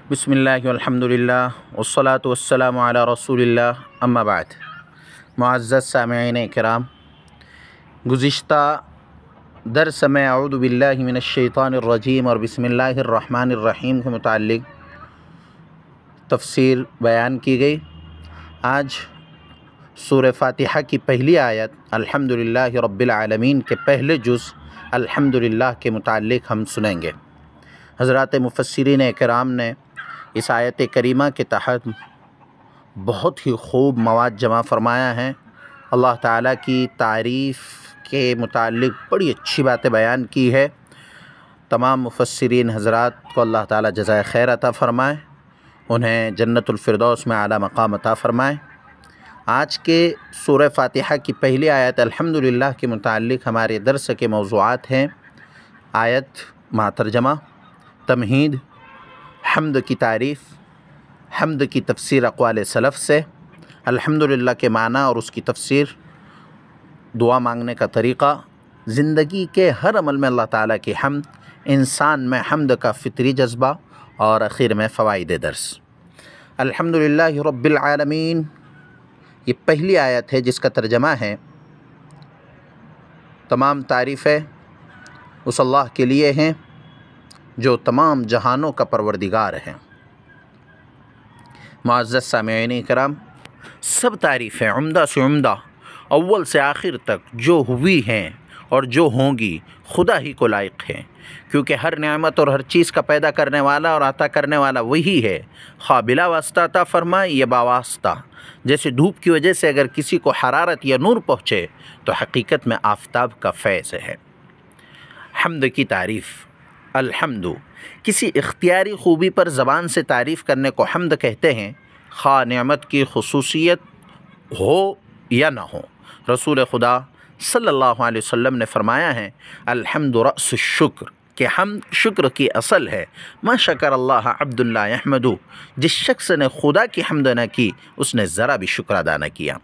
بسم اللہ والحمد للہ والصلاة والسلام علی رسول اللہ اما بعد۔ معزز سامعین کرام، گزشتہ درس میں اعوذ باللہ من الشیطان الرجیم اور بسم اللہ الرحمن الرحیم کے متعلق تفسیر بیان کی گئی۔ آج سورہ فاتحہ کی پہلی آیت الحمدللہ رب العالمین کے پہلے جز الحمدللہ کے متعلق ہم سنیں گے۔ حضرات مفسرین کرام نے اس آیت کریمہ کے تحت بہت ہی خوب مواد جمع فرمایا ہے۔ اللہ تعالیٰ کی تعریف کے متعلق بڑی اچھی باتیں بیان کی ہے۔ تمام مفسرین حضرات کو اللہ تعالیٰ جزائے خیر عطا فرمائے، انہیں جنت الفردوس میں اعلیٰ مقام عطا فرمائے۔ آج کے سورہ فاتحہ کی پہلی آیت الحمدللہ کے متعلق ہمارے درس کے موضوعات ہیں۔ آیت مع ترجمہ، تمہید، حمد کی تعریف، حمد کی تفسیر اقوال سلف سے، الحمدللہ کے معنی اور اس کی تفسیر، دعا مانگنے کا طریقہ، زندگی کے ہر عمل میں اللہ تعالیٰ کی حمد، انسان میں حمد کا فطری جذبہ، اور آخر میں فوائد درس۔ الحمدللہ رب العالمین، یہ پہلی آیت ہے جس کا ترجمہ ہے تمام تعریفیں اس اللہ کے لیے ہیں جو تمام جہانوں کا پروردگار ہے۔ معزز سامعین کرام، سب تعریفیں عمدہ سے عمدہ، اول سے آخر تک جو ہوئی ہیں اور جو ہوں گی خدا ہی کو لائق ہیں، کیونکہ ہر نعمت اور ہر چیز کا پیدا کرنے والا اور عطا کرنے والا وہی ہے، خواہ بلا واسطہ عطا فرمائے یا باواسطہ۔ جیسے دھوپ کی وجہ سے اگر کسی کو حرارت یا نور پہنچے تو حقیقت میں آفتاب کا فیض ہے۔ حمد کی تعریف، الحمد کسی اختیاری خوبی پر زبان سے تعریف کرنے کو حمد کہتے ہیں، خواہ نعمت کی خصوصیت ہو یا نہ ہو۔ رسول خدا صلی اللہ علیہ وسلم نے فرمایا ہے الحمد رأس الشکر، کہ حمد شکر کی اصل ہے۔ ما شکر اللہ عبد اللہ یحمدہ، جس شخص نے خدا کی حمد نہ کی اس نے ذرا بھی شکر ادا نہ کیا۔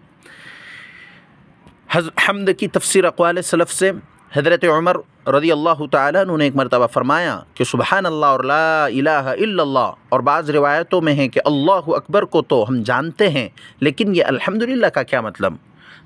حمد کی تفسیر اقوال سلف سے، حضرت عمر رضی اللہ تعالیٰ عنہ نے ایک مرتبہ فرمایا کہ سبحان اللہ اور لا الہ الا اللہ، اور بعض روایتوں میں ہے کہ اللہ اکبر کو تو ہم جانتے ہیں لیکن یہ الحمدللہ کا کیا مطلب؟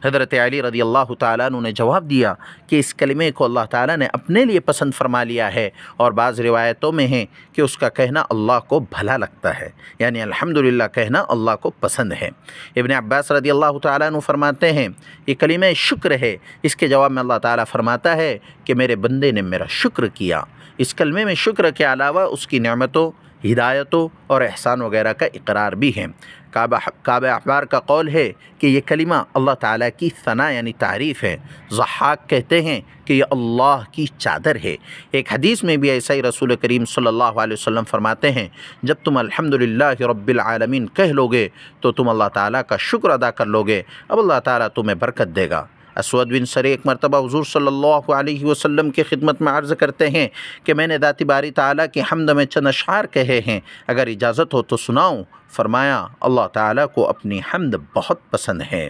حضرت علی رضی اللہ تعالیٰ عنہ نے جواب دیا کہ اس کلمے کو اللہ تعالیٰ نے اپنے لیے پسند فرما لیا ہے، اور بعض روایتوں میں ہے کہ اس کا کہنا اللہ کو بھلا لگتا ہے، یعنی الحمدللہ کہنا اللہ کو پسند ہے۔ ابن عباس رضی اللہ تعالیٰ عنہ فرماتے ہیں یہ کلمہ شکر ہے۔ اس کے جواب میں اللہ تعالیٰ فرماتا ہے کہ میرے بندے نے میرا شکر کیا۔ اس کلمے میں شکر کے علاوہ اس کی نعمتوں، ہدایتوں اور احسان وغیرہ کا اقرار بھی ہے۔ کعب احبار کا قول ہے کہ یہ کلمہ اللہ تعالیٰ کی ثنا یعنی تعریف ہے۔ ضحاک کہتے ہیں کہ یہ اللہ کی چادر ہے۔ ایک حدیث میں بھی ایسا ہی رسول کریم صلی اللہ علیہ وسلم فرماتے ہیں جب تم الحمدللہ رب العالمین کہہ لوگے تو تم اللہ تعالیٰ کا شکر ادا کر لوگے، اب اللہ تعالیٰ تمہیں برکت دے گا۔ اسود بن سری ایک مرتبہ حضور صلی اللہ علیہ وسلم کی خدمت میں عرض کرتے ہیں کہ میں نے ذات باری تعالیٰ کی حمد میں چند اشعار کہے ہیں، اگر اجازت ہو تو سناؤں؟ فرمایا اللہ تعالیٰ کو اپنی حمد بہت پسند ہے۔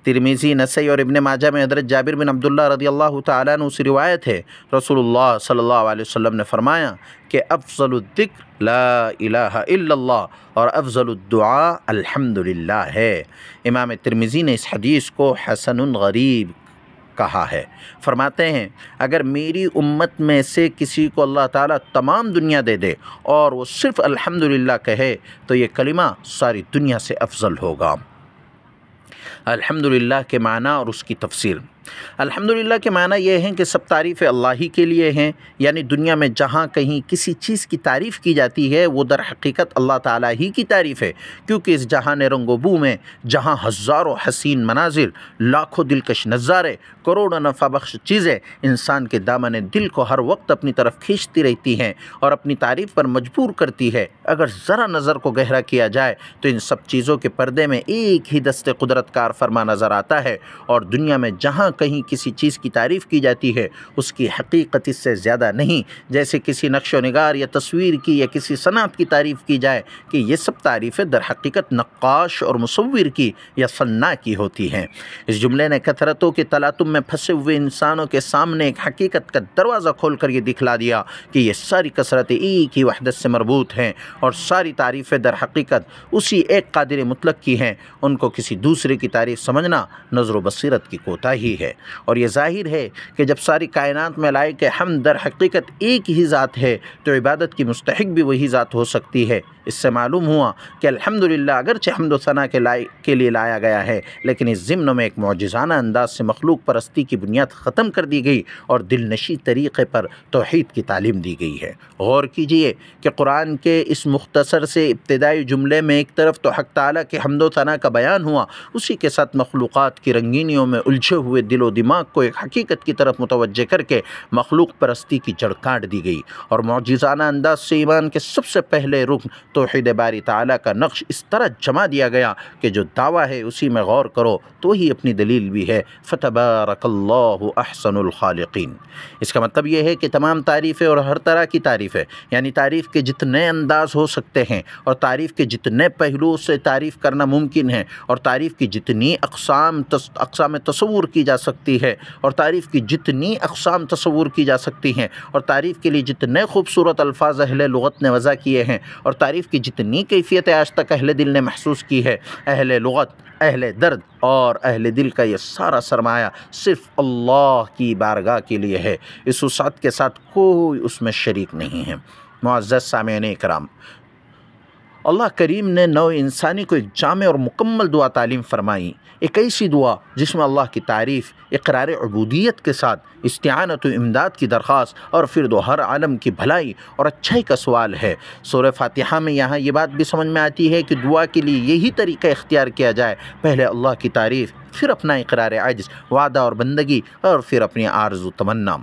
ترمذی، نسائی اور ابن ماجہ میں حضرت جابر بن عبداللہ رضی اللہ تعالیٰ عنہ سے روایت ہے رسول اللہ صلی اللہ علیہ وسلم نے فرمایا کہ افضل الذکر لا الہ الا اللہ اور افضل الدعاء الحمدللہ ہے۔ امام ترمذی نے اس حدیث کو حسن غریب کہا ہے۔ فرماتے ہیں اگر میری امت میں سے کسی کو اللہ تعالیٰ تمام دنیا دے دے اور وہ صرف الحمدللہ کہے تو یہ کلمہ ساری دنیا سے افضل ہوگا۔ الحمدللہ کے معنی اور اس کی تفسیر۔ الحمدللہ کے معنی یہ ہیں کہ سب تعریفیں اللہ ہی کے لیے ہیں، یعنی دنیا میں جہاں کہیں کسی چیز کی تعریف کی جاتی ہے وہ در حقیقت اللہ تعالیٰ ہی کی تعریف ہے، کیونکہ اس جہان رنگ و بو میں جہاں ہزاروں حسین مناظر، لاکھوں دلکش نظارے، کروڑوں نفع بخش چیزیں انسان کے دامن دل کو ہر وقت اپنی طرف کھینچتی رہتی ہیں اور اپنی تعریف پر مجبور کرتی ہے، اگر ذرا نظر کو گہرا کیا جائے تو ان سب چیزوں کے پردے میں ایک ہی دست قدرت کار فرما نظر آتا ہے، اور دنیا میں جہاں کہیں کسی چیز کی تعریف کی جاتی ہے اس کی حقیقت اس سے زیادہ نہیں، جیسے کسی نقش و نگار یا تصویر کی یا کسی صنعت کی تعریف کی جائے کہ یہ سب تعریفیں در حقیقت نقاش اور مصور کی یا صناع کی ہوتی ہیں۔ اس جملے نے کثرتوں کے تلاطم میں پھنسے ہوئے انسانوں کے سامنے ایک حقیقت کا دروازہ کھول کر یہ دکھلا دیا کہ یہ ساری کثرتیں ایک ہی وحدت سے مربوط ہیں اور ساری تعریفیں در حقیقت اسی ایک قادر مطلق کی ہیں۔ ان کو کسی دوسرے کی تعریف سمجھنا نظر و بصیرت کی کوتاہی ہے، اور یہ ظاہر ہے کہ جب ساری کائنات میں لائق حمد در حقیقت ایک ہی ذات ہے تو عبادت کی مستحق بھی وہی ذات ہو سکتی ہے۔ اس سے معلوم ہوا کہ الحمدللہ اگرچہ حمد و ثنا کے لیے لایا گیا ہے، لیکن اس ضمن میں ایک معجزانہ انداز سے مخلوق پرستی کی بنیاد ختم کر دی گئی اور دل نشی طریقے پر توحید کی تعلیم دی گئی ہے۔ غور کیجئے کہ قرآن کے اس مختصر سے ابتدائی جملے میں ایک طرف تو حق تعالیٰ کے حمد و ثنا کا بیان ہوا، اسی کے ساتھ مخلوقات کی رنگینیوں میں الجھے ہوئے دل و دماغ کو ایک حقیقت کی طرف متوجہ کر کے مخلوق پرستی کی جڑ کاٹ دی گئی، اور معجزانہ انداز سے ایمان کے سب سے پہلے رکن توحید باری تعالیٰ کا نقش اس طرح جما دیا گیا کہ جو دعویٰ ہے اسی میں غور کرو تو ہی اپنی دلیل بھی ہے۔ فتبارک اللہ احسن الخالقین۔ اس کا مطلب یہ ہے کہ تمام تعریفیں اور ہر طرح کی تعریفیں، یعنی تعریف کے جتنے انداز ہو سکتے ہیں اور تعریف کے جتنے پہلوؤں سے تعریف کرنا ممکن ہے اور تعریف کی جتنی اقسام تصور کی جا سکتی ہے اور تعریف کی جتنی اقسام تصور کی جا سکتی ہیں اور تعریف کے لیے جتنے خوبصورت الفاظ اہل لغت نے وضع کیے ہیں اور تعریف کی جتنی کیفیتیں آج تک اہل دل نے محسوس کی ہے، اہل لغت، اہل درد اور اہل دل کا یہ سارا سرمایہ صرف اللہ کی بارگاہ کے لیے ہے، اس وسعت کے ساتھ کوئی اس میں شریک نہیں ہے۔ معزز سامعین اکرام، اللہ کریم نے نوع انسانی کو ایک جامع اور مکمل دعا تعلیم فرمائی، ایک ایسی دعا جس میں اللہ کی تعریف، اقرار عبودیت کے ساتھ استعانت و امداد کی درخواست اور پھر دو ہر عالم کی بھلائی اور اچھائی کا سوال ہے۔ سورہ فاتحہ میں یہاں یہ بات بھی سمجھ میں آتی ہے کہ دعا کے لیے یہی طریقہ اختیار کیا جائے، پہلے اللہ کی تعریف، پھر اپنا اقرار عجز، وعدہ اور بندگی، اور پھر اپنی آرزو تمنا۔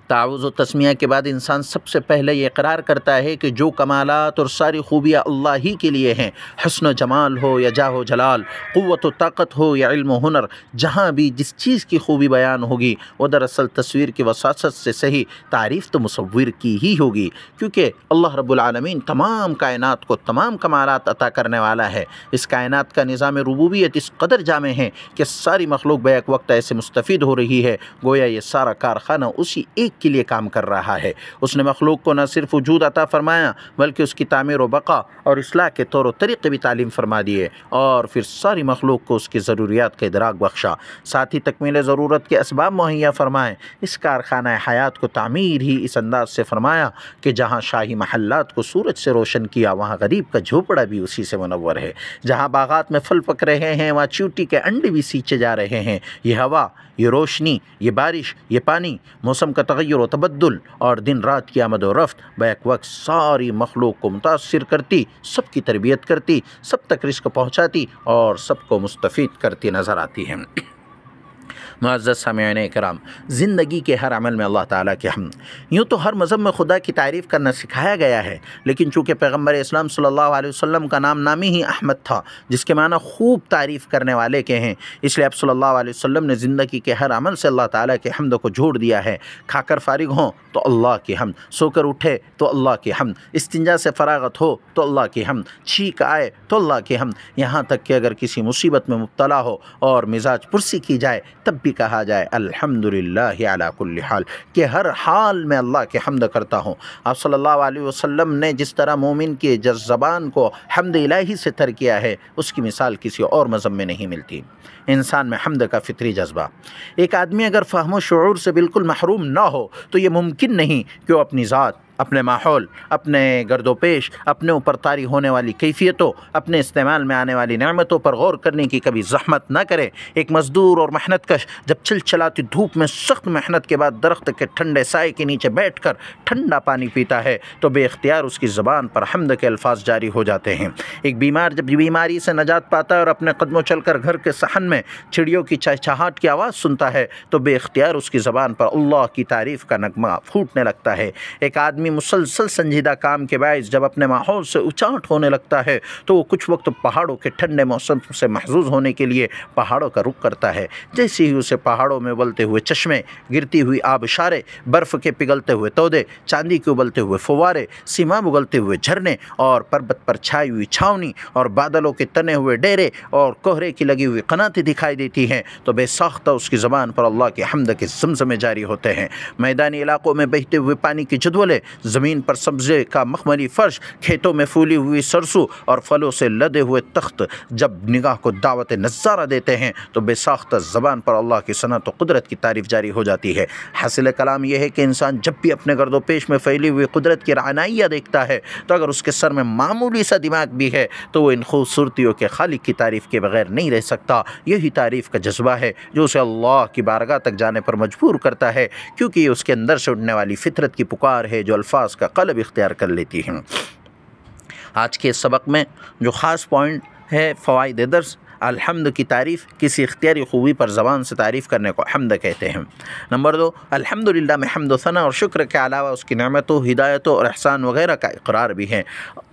تعوذ و تسمیہ کے بعد انسان سب سے پہلے یہ اقرار کرتا ہے کہ جو کمالات اور ساری خوبیاں اللہ ہی کے لیے ہیں، حسن و جمال ہو یا جاہ و جلال، قوت و طاقت ہو یا علم و ہنر، جہاں بھی جس چیز کی خوبی بیان ہوگی وہ دراصل تصویر کی وساطت سے صحیح تعریف تو مصور کی ہی ہوگی، کیونکہ اللہ رب العالمین تمام کائنات کو تمام کمالات عطا کرنے والا ہے۔ اس کائنات کا نظام ربوبیت اس قدر جامع ہے کہ ساری مخلوق بیک وقت ایسے مستفید ہو رہی ہے گویا یہ سارا کارخانہ اسی ایک کے لیے کام کر رہا ہے۔ اس نے مخلوق کو نہ صرف وجود عطا فرمایا بلکہ اس کی تعمیر و بقا اور اصلاح کے طور و طریقے بھی تعلیم فرما دیے، اور پھر ساری مخلوق کو اس کی ضروریات کا ادراک بخشا، ساتھ ہی تکمیل ضرورت کے اسباب مہیا فرمائے۔ اس کارخانہ حیات کو تعمیر ہی اس انداز سے فرمایا کہ جہاں شاہی محلات کو سورج سے روشن کیا وہاں غریب کا جھوپڑا بھی اسی سے منور ہے، جہاں باغات میں پھل پک رہے ہیں وہاں چیونٹی کے انڈے بھی سینچے جا رہے ہیں۔ یہ ہوا، یہ روشنی، یہ بارش، یہ پانی، موسم کا تغیر و تبدل اور دن رات کی آمد و رفت بیک وقت ساری مخلوق کو متاثر کرتی، سب کی تربیت کرتی، سب تک رزق پہنچاتی اور سب کو مستفید کرتی نظر آتی ہے۔ معزز سامعین کرام، زندگی کے ہر عمل میں اللہ تعالیٰ کے حمد۔ یوں تو ہر مذہب میں خدا کی تعریف کرنا سکھایا گیا ہے، لیکن چونکہ پیغمبر اسلام صلی اللہ علیہ وسلم کا نامی ہی احمد تھا، جس کے معنی خوب تعریف کرنے والے کے ہیں، اس لیے آپ صلی اللہ علیہ وسلم نے زندگی کے ہر عمل سے اللہ تعالیٰ کے حمد کو جوڑ دیا ہے۔ کھا کر فارغ ہوں تو اللہ کی حمد، سو کر اٹھے تو اللہ کی حمد، استنجا سے فراغت ہو تو اللہ کی حمد، چھینک آئے تو اللہ کی حمد، یہاں تک کہ اگر کسی مصیبت میں مبتلا ہو اور مزاج پرسی کی جائے تب بھی کہا جائے الحمدللہ علی کل حال، کہ ہر حال میں اللہ کی حمد کرتا ہوں۔ آپ صلی اللہ علیہ وسلم نے جس طرح مومن کی زبان کو حمد الہی سے تر کیا ہے اس کی مثال کسی اور مذہب میں نہیں ملتی۔ انسان میں حمد کا فطری جذبہ، ایک آدمی اگر فہم و شعور سے بالکل محروم نہ ہو تو یہ ممکن نہیں کہ وہ اپنی ذات، اپنے ماحول، اپنے گرد و پیش، اپنے اوپر طاری ہونے والی کیفیتوں، اپنے استعمال میں آنے والی نعمتوں پر غور کرنے کی کبھی زحمت نہ کرے۔ ایک مزدور اور محنت کش جب چلچلاتی دھوپ میں سخت محنت کے بعد درخت کے ٹھنڈے سائے کے نیچے بیٹھ کر ٹھنڈا پانی پیتا ہے تو بے اختیار اس کی زبان پر حمد کے الفاظ جاری ہو جاتے ہیں۔ ایک بیمار جب بیماری سے نجات پاتا ہے اور اپنے قدموں چل کر گھر کے صحن میں چڑیوں کی چہچہاہٹ کی آواز سنتا ہے تو بے اختیار اس کی زبان پر اللہ کی تعریف کا نغمہ پھوٹنے لگتا ہے۔ ایک آدمی آدمی مسلسل سنجیدہ کام کے باعث جب اپنے ماحول سے اچاٹ ہونے لگتا ہے تو وہ کچھ وقت پہاڑوں کے ٹھنڈے موسم سے محظوظ ہونے کے لیے پہاڑوں کا رخ کرتا ہے۔ جیسے ہی اسے پہاڑوں میں ابلتے ہوئے چشمے، گرتی ہوئی آبشاریں، برف کے پگھلتے ہوئے تودے، چاندی کے ابلتے ہوئے فوارے، سیماب اگلتے ہوئے جھرنے اور پربت پر چھائی ہوئی چھاونی اور بادلوں کے تنے ہوئے ڈیرے اور کوہرے کی لگی ہوئی قناتیں دکھائی دیتی ہیں تو بے ساختہ اس کی زبان پر اللہ کی حمد کے زمزمے جاری ہوتے ہیں۔ میدانی علاقوں میں بہتے ہوئے پانی کی جدولے، زمین پر سبزے کا مخملی فرش، کھیتوں میں پھولی ہوئی سرسوں اور پھلوں سے لدے ہوئے تخت جب نگاہ کو دعوت نظارہ دیتے ہیں تو بے ساختہ زبان پر اللہ کی صنعت و قدرت کی تعریف جاری ہو جاتی ہے۔ حاصل کلام یہ ہے کہ انسان جب بھی اپنے گرد و پیش میں پھیلی ہوئی قدرت کی رعنائیاں دیکھتا ہے تو اگر اس کے سر میں معمولی سا دماغ بھی ہے تو وہ ان خوبصورتیوں کے خالق کی تعریف کے بغیر نہیں رہ سکتا۔ یہی تعریف کا جذبہ ہے جو اسے اللہ کی بارگاہ تک جانے پر مجبور کرتا ہے، کیونکہ یہ اس کے اندر سے اٹھنے والی فطرت کی پکار ہے جو الفاظ کا قلب اختیار کر لیتی ہیں۔ آج کے سبق میں جو خاص پوائنٹ ہے فوائد درس، الحمد کی تعریف کسی اختیاری خوبی پر زبان سے تعریف کرنے کو حمد کہتے ہیں۔ نمبر 2، الحمدللہ میں حمد و ثنا اور شکر کے علاوہ اس کی نعمتوں، ہدایتوں اور احسان وغیرہ کا اقرار بھی ہے۔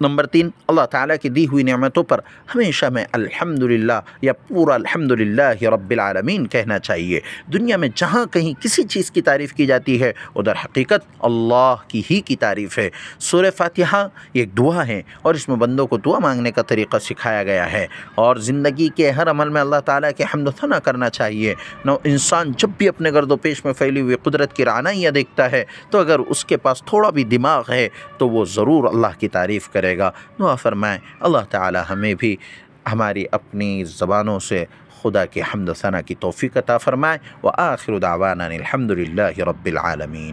نمبر 3، اللہ تعالیٰ کی دی ہوئی نعمتوں پر ہمیشہ میں الحمدللہ یا پورا الحمدللہ رب العالمین کہنا چاہیے۔ دنیا میں جہاں کہیں کسی چیز کی تعریف کی جاتی ہے ادھر حقیقت اللہ کی ہی کی تعریف ہے۔ سورہ فاتحہ ایک دعا ہے اور اس میں بندوں کو دعا مانگنے کا طریقہ سکھایا گیا ہے، اور زندگی کہ ہر عمل میں اللہ تعالیٰ کے حمد و ثنا کرنا چاہیے۔ انسان جب بھی اپنے گرد و پیش میں پھیلی ہوئی قدرت کی رعنائیاں دیکھتا ہے تو اگر اس کے پاس تھوڑا بھی دماغ ہے تو وہ ضرور اللہ کی تعریف کرے گا۔ دعا فرمائیں اللہ تعالیٰ ہمیں بھی ہماری اپنی زبانوں سے خدا کے حمد و ثنا کی توفیق عطا فرمائے۔ وآخر دعوانا الحمدللہ رب العالمین۔